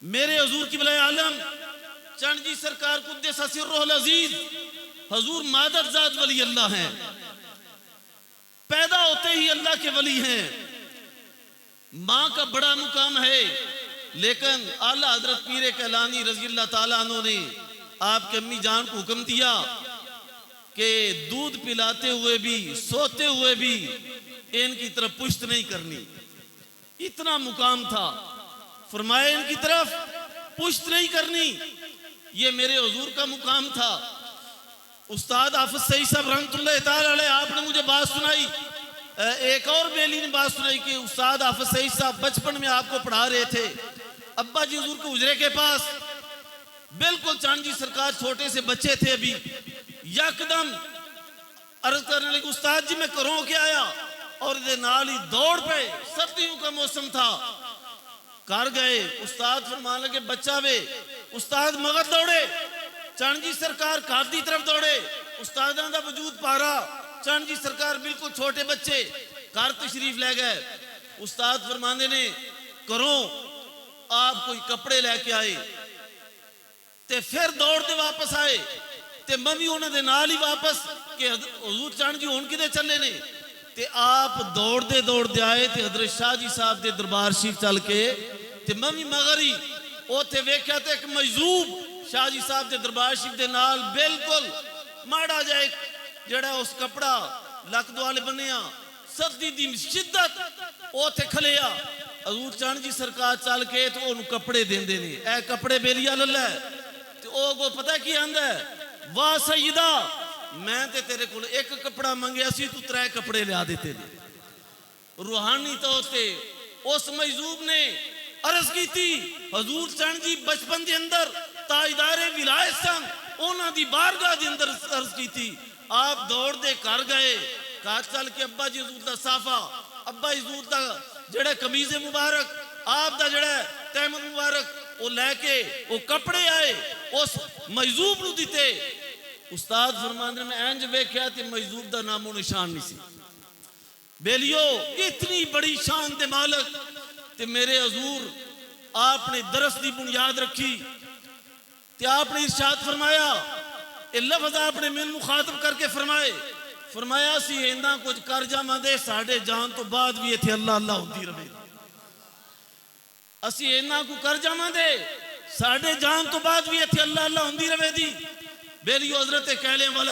मेरे हजूर किबला आलम चंद जी सरकार कुद्दस सिर्रुल अजीज हजूर मादर जात वली अल्लाह हैं, पैदा होते ही अल्लाह के वली हैं। माँ का बड़ा मुकाम है, लेकिन आला हजरत पीर कैलानी रजी अल्लाह ताला अन्हु ने आपके अम्मी जान को हुक्म दिया कि दूध पिलाते हुए भी सोते हुए भी इनकी तरफ पुश्त नहीं करनी। इतना मुकाम था, फरमाया इनकी तरफ पुश्त नहीं करनी। ये मेरे हुजूर का मुकाम था। उस्ताद हाफिज सईद साहब रहमतुल्लाह ताला अलैह आपने मुझे बात सुनाई, एक और बेली ने बात सुनाई कि उस्ताद हाफिज सईद साहब बचपन में आपको पढ़ा रहे थे। अब्बा जी हुजूर के हुजरे के पास बिल्कुल चांद जी सरकार छोटे से बच्चे थे अभी, यकदम अर्ज करने लगे उस्ताद जी मैं करूं क्या आया, और नाल ही दौड़ पे, सर्दियों का मौसम था, कर गए। उस्ताद फरमान लगे बच्चा वे, उस्ताद मगर दौड़े, चंद जी सरकार घर की तरफ दौड़े। उस्तादा का वजूद पारा, चंद जी सरकार बिल्कुल छोटे बच्चे घर तशरीफ ले गए। उस्ताद फरमाने ने करो आप कोई कपड़े लेके आए, ते फिर दौड़ते वापस आए, ते मैं भी उन्होंने नाल ही वापस के हजूर चंद जी हुण किते चले ने, ते आप दौड़ते दौड़ते आए ते हजरत शाह जी साहब के दरबार शरीफ चल के, ते मैं भी मगर ही उथे वेख्या ते एक मजूब शाह जी साहब के दरबार शरीफ के नाल बिल्कुल माड़ा जाए जड़ा उस कपड़ा लक दुआले बनिया, सर्दी की शिद्दत उथे खलिया। हजूर चंद जी सरकार चल के तो उन्होंने कपड़े देंदे ने, ए कपड़े बेलिया लल्ला ते ओ को पता की आंदा है, वाह सईदा मैं ते तेरे को एक कपड़ा मंगया सी, तू 3 कपड़े लिया देते ने। रूहानी तौर से उस मजूब ने अर्ज की थी, हजूर चंद जी बचपन के अंदर ताजदारे विलायत सन, उन्होंने दी बारगाह के अंदर अर्ज की थी। आप दौड़ते घर गए, घर चल के अब्बा जी हजूर दा साफा, अब्बा हजूर दा जड़ा कमीज़े मुबारक, आप दा जड़ा तहमद मुबारक वो लैके वो कपड़े आए उस मजूब नूं दिते। उस्ताद फरमाने में इंज वेख्या ते मजूब दा नामो निशान नहीं सी। बेलियो इतनी बड़ी शान दे मालक ते मेरे हजूर आपने दरस की बुनियाद रखी, ते आपने इरशाद फरमाया, ए लफ्ज़ आपने मैनू मुखातब करके फरमाए, फरमाया सी इन्ना कुछ कर जावांगे साडे जान तो बाद भी इत्थे अल्लाह अल्लाह होंदी रहे। असी इन्ना को कर जावांगे साडे जान तो बाद भी इत्थे अल्लाह अल्लाह होंदी रहे दी। बेलियो हजरत कहले वाला